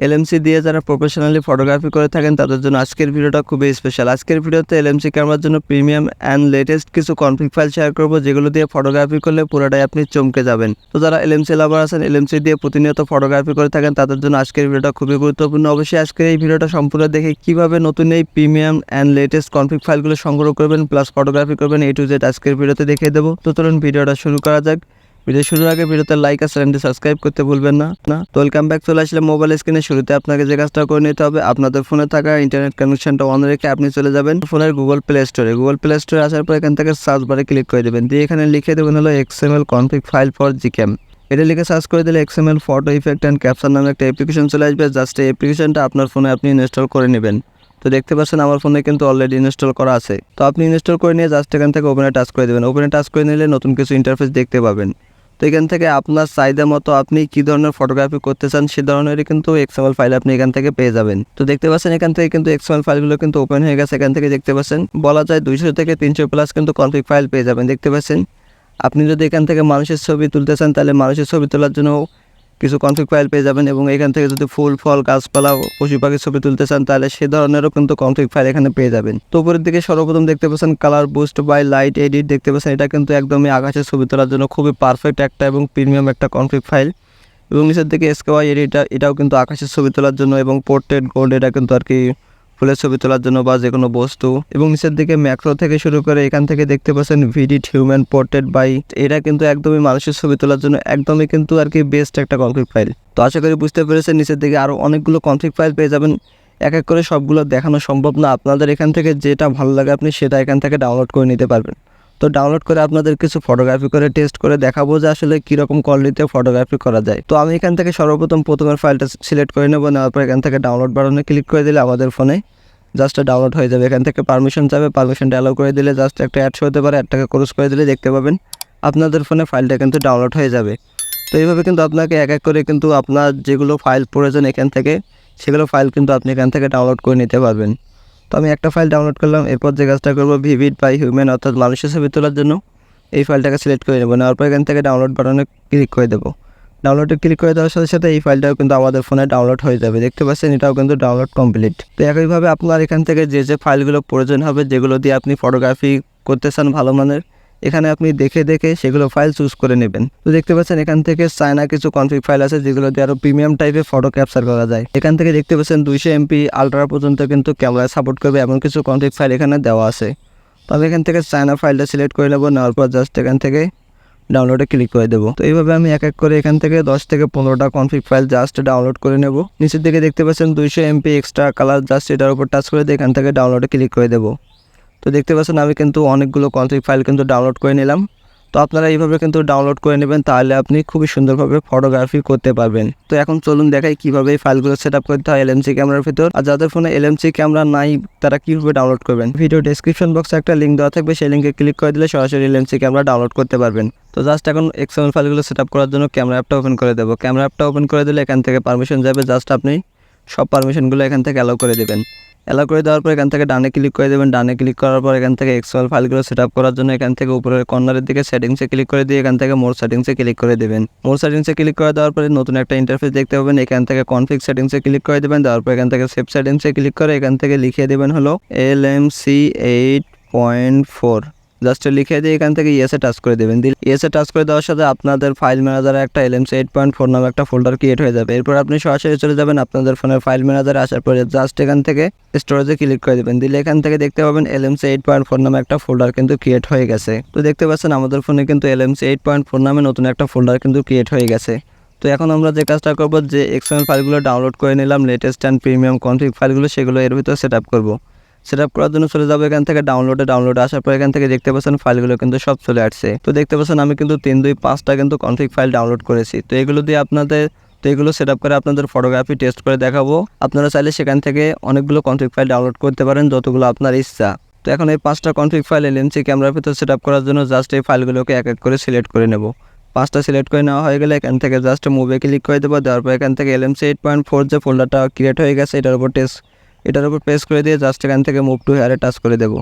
LMC দিয়ে যারা professionally photography করে থাকেন তাদের জন্য আজকের ভিডিওটা খুবই স্পেশাল। আজকের ভিডিওতে এলএমসি ক্যামেরার জন্য প্রিমিয়াম অ্যান্ড লেটেস্ট কিছু কনফিগ ফাইল শেয়ার করব, যেগুলো দিয়ে ফটোগ্রাফি করলে পুরোটাই আপনি চমকে যাবেন। তো যারা এলএমসি লাভার আছেন, এলএমসি দিয়ে প্রতিনিয়ত ফটোগ্রাফি করে থাকেন, তাদের জন্য আজকের ভিডিওটা খুবই গুরুত্বপূর্ণ। অবশ্যই আজকের এই ভিডিওটা সম্পূর্ণ দেখে কিভাবে নতুন এই প্রিমিয়াম অ্যান্ড লেটেস্ট কনফিগ ফাইলগুলো সংগ্রহ করবেন প্লাস ফটোগ্রাফি করবেন A to Z আজকের ভিডিওতে দেখিয়ে দেবো। তো চলুন ভিডিওটা শুরু করা যাক। ভিডিও শুরুর আগে ভিডিওতে লাইক আর চ্যানেলটি সাবস্ক্রাইব করতে ভুলবেন না। তো ওয়েলকাম ব্যাক। চলে আসলে মোবাইল স্ক্রিনে শুরুতে আপনাকে যে কাজটা করে নিতে হবে, আপনাদের ফোনে থাকা ইন্টারনেট কানেকশনটা অন রেখে আপনি চলে যাবেন ফোনের গুগল প্লে স্টোরে। গুগল প্লে স্টোরে আসার পর এখান থেকে সার্চ বারে ক্লিক করে দেবেন, দিয়ে এখানে লিখে দেবেন হলো XML config file for GCam. এটা লিখে সার্চ করে দিলে XML photo effect and caption নামে একটা অ্যাপ্লিকেশন চলে আসবে। জাস্ট এই অ্যাপ্লিকেশনটা আপনার ফোনে আপনি ইনস্টল করে নেবেন। তো দেখতে পাচ্ছেন আমার ফোনে কিন্তু অলরেডি ইনস্টল করা আছে। তো আপনি ইনস্টল করে নিয়ে জাস্ট এখান থেকে ওপেনে টাচ করে দেবেন। ওপেনে টাচ করে নিলে নতুন কিছু ইন্টারফেস দেখতে পাবেন। তো এখান থেকে আপনার চাহিদা মতো আপনি কী ধরনের ফটোগ্রাফি করতে চান সে ধরনেরই কিন্তু XML ফাইল আপনি এখান থেকে পেয়ে যাবেন। তো দেখতে পাচ্ছেন এখান থেকে কিন্তু XML ফাইলগুলো কিন্তু ওপেন হয়ে গেছে। এখান থেকে দেখতে পাচ্ছেন বলা যায় 200 থেকে 300 প্লাস কিন্তু কনফিগ ফাইল পেয়ে যাবেন। দেখতে পাচ্ছেন আপনি যদি এখান থেকে মানুষের ছবি তুলতে চান তাহলে মানুষের ছবি তোলার জন্য কিছু কনফিগ ফাইল পেয়ে যাবেন, এবং এখান থেকে যদি ফুল ফল গাছপালা পশু পাখির ছবি তুলতে চান তাহলে সে ধরনেরও কিন্তু কনফিগ ফাইল এখানে পেয়ে যাবেন। তো উপরের দিকে সর্বপ্রথম দেখতে পাচ্ছেন colour boost by light edit. দেখতে পাচ্ছেন এটা কিন্তু একদমই আকাশের ছবি তোলার জন্য খুবই পারফেক্ট একটা এবং প্রিমিয়াম একটা কনফিগ ফাইল। এবং নিচের দিকে SKY এডিট, এটাও কিন্তু আকাশের ছবি তোলার জন্য, এবং পোর্ট্রেট গোল্ড এটা কিন্তু আর কি ফুলের ছবি তোলার জন্য বা যে কোনো বস্তু। এবং নিচের দিকে ম্যাক্রো থেকে শুরু করে এখান থেকে দেখতে পাচ্ছেন ভিডিট হিউম্যান পোর্ট্রেট বাই, এটা কিন্তু একদমই মানুষের ছবি তোলার জন্য একদমই কিন্তু আর কি বেস্ট একটা কনফিগ ফাইল। তো আশা করি বুঝতে পেরেছেন। নিচের দিকে আরও অনেকগুলো কনফিগ ফাইল পেয়ে যাবেন। এক এক করে সবগুলো দেখানো সম্ভব না, আপনাদের এখান থেকে যেটা ভালো লাগে আপনি সেটা এখান থেকে ডাউনলোড করে নিতে পারবেন। তো ডাউনলোড করে আপনাদের কিছু ফটোগ্রাফি করে টেস্ট করে দেখাবো যে আসলে কীরকম কোয়ালিটিতে ফটোগ্রাফি করা যায়। তো আমি এখান থেকে সর্বপ্রথম প্রথমের ফাইলটা সিলেক্ট করে নেবো। নেওয়ার পর এখান থেকে ডাউনলোড বাটনে ক্লিক করে দিলে আমাদের ফোনে জাস্ট ডাউনলোড হয়ে যাবে। এখান থেকে পারমিশন চাবে, পারমিশনটা অ্যালাউ করে দিলে জাস্ট একটা অ্যাডস হতে পারে, অ্যাডটাকে ক্রস করে দিলে দেখতে পাবেন আপনাদের ফোনে ফাইলটা কিন্তু ডাউনলোড হয়ে যাবে। তো এইভাবে কিন্তু আপনাকে এক এক করে কিন্তু আপনার যেগুলো ফাইল প্রয়োজন এখান থেকে সেগুলো ফাইল কিন্তু আপনি এখান থেকে ডাউনলোড করে নিতে পারবেন। তো আমি একটা ফাইল ডাউনলোড করলাম। এরপর যে কাজটা করবো, ভিভিড বাই হিউম্যান অর্থাৎ মানুষের ছবি তোলার জন্য এই ফাইলটাকে সিলেক্ট করে নেবো। নেওয়ার পর এখান থেকে ডাউনলোড বাটনে ক্লিক করে দেবো। ডাউনলোডে ক্লিক করে দেওয়ার সাথে সাথে এই ফাইলটাও কিন্তু আমাদের ফোনে ডাউনলোড হয়ে যাবে। দেখতে পাচ্ছেন এটাও কিন্তু ডাউনলোড কমপ্লিট। তো একইভাবে আপনার এখান থেকে যে যে ফাইলগুলো প্রয়োজন হবে, যেগুলো দিয়ে আপনি ফটোগ্রাফি করতে চান ভালো মানের, এখানে আপনি দেখে দেখে সেগুলো ফাইল চুজ করে নেবেন। তো দেখতে পাচ্ছেন এখান থেকে চায়না কিছু কনফিগ ফাইল আছে যেগুলো দিয়ে আরও প্রিমিয়াম টাইপের ফটো ক্যাপচার করা যায়। এখান থেকে দেখতে পাচ্ছেন 200 MP আলট্রা পর্যন্ত কিন্তু ক্যামেরায় সাপোর্ট করবে এমন কিছু কনফিগ ফাইল এখানে দেওয়া আছে। তো আমি এখান থেকে চায়না ফাইলটা সিলেক্ট করে নেবো। নেওয়ার পর জাস্ট এখান থেকে ডাউনলোডে ক্লিক করে দেবো। তো এইভাবে আমি এক এক করে এখান থেকে 10 থেকে 15টা কনফিগ ফাইল জাস্ট ডাউনলোড করে নেব। নিচের দিকে দেখতে পাচ্ছেন 200 MP এক্সট্রা কালার, জাস্ট এটার উপর টাচ করে দিয়ে এখান থেকে ডাউনলোডে ক্লিক করে দেবো। তো দেখতে পাচ্ছেন আমি কিন্তু অনেকগুলো কনফিগ ফাইল কিন্তু ডাউনলোড করে নিলাম। তো আপনারা এইভাবে কিন্তু ডাউনলোড করে নেবেন, তাহলে আপনি খুবই সুন্দরভাবে ফটোগ্রাফি করতে পারবেন। তো এখন চলুন দেখাই কীভাবে এই ফাইলগুলো সেট আপ করতে হয় এলএমসি ক্যামেরার ভিতর। আর যাদের ফোনে এলএমসি ক্যামেরা নাই তারা কীভাবে ডাউনলোড করবেন, ভিডিও ডেসক্রিপশন বক্সে একটা লিঙ্ক দেওয়া থাকবে, সেই লিঙ্কে ক্লিক করে দিলে সরাসরি এলএমসি ক্যামেরা ডাউনলোড করতে পারবেন। তো জাস্ট এখন XML ফাইলগুলো সেট আপ করার জন্য ক্যামেরা অ্যাপটা ওপেন করে দেবো। ক্যামেরা অ্যাপটা ওপেন করে দিলে এখান থেকে পারমিশন যাবে, জাস্ট আপনি সব পারমিশনগুলো এখান থেকে অ্যালাউ করে দেবেন। অ্যালাউ করে দেওয়ার পর এখান থেকে ডানে ক্লিক করে দেবেন। ডানে ক্লিক করার পর এখান থেকে XML ফাইলগুলো সেট আপ করার জন্য এখান থেকে উপরের কর্নারের দিকে সেটিংসে ক্লিক করে দিয়ে এখান থেকে মোর সেটিংসে ক্লিক করে দেবেন। মোর সেটিংসে ক্লিক করে দেওয়ার পরে নতুন একটা ইন্টারফেস দেখতে পাবেন। এখান থেকে কনফিগ সেটিংসে ক্লিক করে দেবেন। দেওয়ার পর এখান থেকে সেভ সেটিংসে ক্লিক করে এখান থেকে লিখিয়ে দেবেন হলো LMC 8.4, জাস্ট লিখে দিয়ে এখান থেকে ইয়েসে টাচ করে দেবেন। ইয়েসে টাচ করে দেওয়ার সাথে আপনাদের ফাইল ম্যানেজারে একটা LMC 8.4 নামে একটা ফোল্ডার ক্রিয়েট হয়ে যাবে। এরপর আপনি সরাসরি চলে যাবেন আপনাদের ফোনের ফাইল ম্যানেজারে। আসার পরে জাস্ট এখান থেকে স্টোরেজে ক্লিক করে দেবেন। দিলে এখান থেকে দেখতে পাবেন LMC 8.4 নামে একটা ফোল্ডার কিন্তু ক্রিয়েট হয়ে গেছে। তো দেখতে পাচ্ছেন আমাদের ফোনে কিন্তু LMC 8.4 নামে নতুন একটা ফোল্ডার কিন্তু ক্রিয়েট হয়ে গেছে। তো এখন আমরা যে কাজটা করবো, যে XML ফাইলগুলো ডাউনলোড করে নিলাম লেটেস্ট অ্যান্ড প্রিমিয়াম কনফিগ ফাইলগুলো, সেগুলো এর ভিতরে সেট আপ করবো। সেট আপ করার জন্য চলে যাবো এখান থেকে ডাউনলোডে আসার পর এখান থেকে দেখতে পাচ্ছেন ফাইলগুলো কিন্তু সব চলে আসছে। তো দেখতে পাচ্ছেন আমি কিন্তু 3-2-5টা কিন্তু কনফিগ ফাইল ডাউনলোড করেছি। তো এগুলো দিয়ে এগুলো সেট আপ করে আপনাদের ফটোগ্রাফি টেস্ট করে দেখাবো। আপনারা চাইলে সেখান থেকে অনেকগুলো কনফিগ ফাইল ডাউনলোড করতে পারেন, যতগুলো আপনার ইচ্ছা। তো এখন এই 5টা কনফিগ ফাইল এলএমসি ক্যামেরার ভিতর সেট আপ করার জন্য জাস্ট এই ফাইলগুলোকে এক এক করে সিলেক্ট করে নেব। 5টা সিলেক্ট করে নেওয়া হয়ে গেলে এখান থেকে জাস্ট মুভে ক্লিক করে দেবো। দেওয়ার পর এখান থেকে LMC 8.4 যে ফোল্ডারটা ক্রিয়েট হয়ে গেছে এটার উপর প্রেস করে দিয়ে জাস্ট এখান থেকে মুভ টু হেয়ারে টাচ করে দেবো।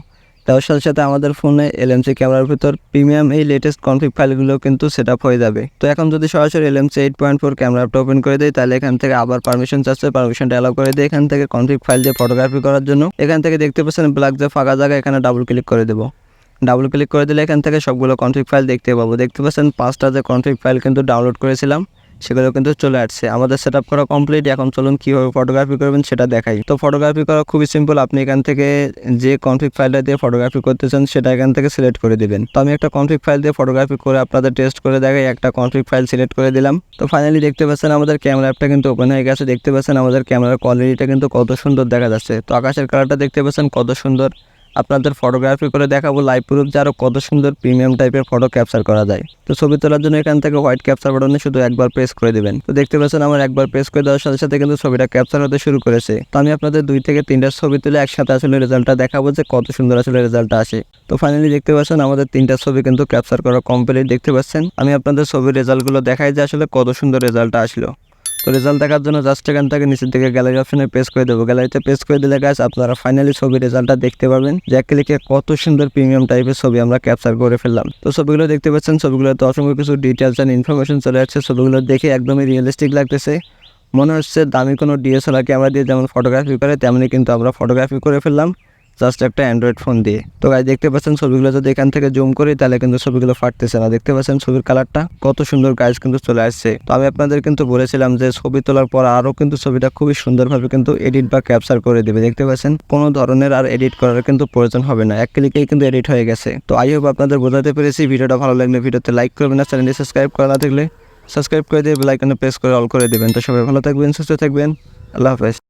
তার সাথে সাথে আমাদের ফোনে এলএমসি ক্যামেরার ভিতর প্রিমিয়াম এই লেটেস্ট কনফিগ ফাইলগুলো কিন্তু সেট আপ হয়ে যাবে। তো এখন যদি সরাসরি এলএমসি 8.4 ক্যামেরা অ্যাপটা ওপেন করে দিই, তাহলে এখান থেকে আবার পারমিশন চাচ্ছে, পারমিশনটা অ্যালাউ করে দিই। এখান থেকে কনফিগ ফাইল দিয়ে ফটোগ্রাফি করার জন্য এখান থেকে দেখতে পাচ্ছেন ব্ল্যাক যে ফাঁকা জায়গা, এখানে ডাবল ক্লিক করে দেবো। ডাবল ক্লিক করে দিলে এখান থেকে সবগুলো কনফিগ ফাইল দেখতে পাবো। দেখতে পাচ্ছেন 5টা যে কনফিগ ফাইল কিন্তু ডাউনলোড করেছিলাম সেগুলো কিন্তু চলে আসছে। আমাদের সেট আপ করা কমপ্লিট। এখন চলুন কীভাবে ফটোগ্রাফি করবেন সেটা দেখাই। তো ফটোগ্রাফি করা খুবই সিম্পল। আপনি এখান থেকে যে কনফিগ ফাইলটা দিয়ে ফটোগ্রাফি করতে চান সেটা এখান থেকে সিলেক্ট করে দিবেন। তো আমি একটা কনফিগ ফাইল দিয়ে ফটোগ্রাফি করে আপনাদের টেস্ট করে দেখাই। একটা কনফিগ ফাইল সিলেক্ট করে দিলাম। তো ফাইনালি দেখতে পাচ্ছেন আমাদের ক্যামেরা অ্যাপটা কিন্তু ওপেন হয়ে গেছে। দেখতে পাচ্ছেন আমাদের ক্যামেরার কোয়ালিটিটা কিন্তু কত সুন্দর দেখা যাচ্ছে। তো আকাশের কালারটা দেখতে পাচ্ছেন কত সুন্দর। আপনাদের ফটোগ্রাফি করে দেখাবো লাইভ প্রুফ যে আরও কত সুন্দর প্রিমিয়াম টাইপের ফটো ক্যাপচার করা যায়। তো ছবি তোলার জন্য এখান থেকে হোয়াইট ক্যাপচার বাটনে শুধু একবার প্রেস করে দিবেন। তো দেখতে পাচ্ছেন আমার একবার প্রেস করে দেওয়ার সাথে সাথে কিন্তু ছবিটা ক্যাপচার হতে শুরু করেছে। তো আমি আপনাদের 2 থেকে 3টা ছবি তুলে একসাথে আসলে রেজাল্টটা দেখাবো যে কত সুন্দর আসলে রেজাল্টটা আসে। তো ফাইনালি দেখতে পাচ্ছেন আমাদের 3টা ছবি কিন্তু ক্যাপচার করা কমপ্লিট। দেখতে পাচ্ছেন আমি আপনাদের ছবির রেজাল্টগুলো দেখাই যে আসলে কত সুন্দর রেজাল্টটা আসলো। তো রেজাল্ট দেখার জন্য জাস্ট এখান থেকে নিচের দিকে গ্যালারি অপশনে প্রেস করে দেবো। গ্যালারিতে প্রেস করে দিলে গাইস আপনারা ফাইনালি ছবির রেজাল্টটা দেখতে পাবেন যে এক ক্লিকে কত সুন্দর প্রিমিয়াম টাইপের ছবি আমরা ক্যাপচার করে ফেললাম। তো ছবিগুলো দেখতে পাচ্ছেন, ছবিগুলোতে অসংখ্য কিছু ডিটেলস অ্যান্ড ইনফরমেশন চলে আসছে। ছবিগুলো দেখে একদমই রিয়েলিস্টিক লাগতেছে। মনে হচ্ছে দামি কোনো ডিএসএলআর ক্যামেরা দিয়ে যেমন ফটোগ্রাফি করে তেমনি কিন্তু আমরা ফটোগ্রাফি করে ফেললাম জাস্ট একটা অ্যান্ড্রয়েড ফোন দিয়ে। তো গাইস দেখতে পাচ্ছেন ছবিগুলো যদি এখান থেকে জুম করি তাহলে কিন্তু ছবিগুলো ফাটতেছে না। দেখতে পাচ্ছেন ছবির কালারটা কত সুন্দর গাইস কিন্তু চলে আসছে। তো আমি আপনাদের কিন্তু বলেছিলাম যে ছবি তোলার পর আরও কিন্তু ছবিটা খুবই সুন্দরভাবে কিন্তু এডিট বা ক্যাপচার করে দেবে। দেখতে পাচ্ছেন কোনো ধরনের আর এডিট করার কিন্তু প্রয়োজন হবে না, এক ক্লিকেই কিন্তু এডিট হয়ে গেছে। তো আই হোপ আপনাদের বোঝাতে পেরেছি। ভিডিওটা ভালো লাগলে ভিডিওতে লাইক করবেন, আর চ্যানেলটি সাবস্ক্রাইব করা না থাকলে সাবস্ক্রাইব করে দিয়ে বেল আইকনে প্রেস করে অল করে দেবেন। তো সবাই ভালো থাকবেন, সুস্থ থাকবেন, আল্লাহ হাফেজ।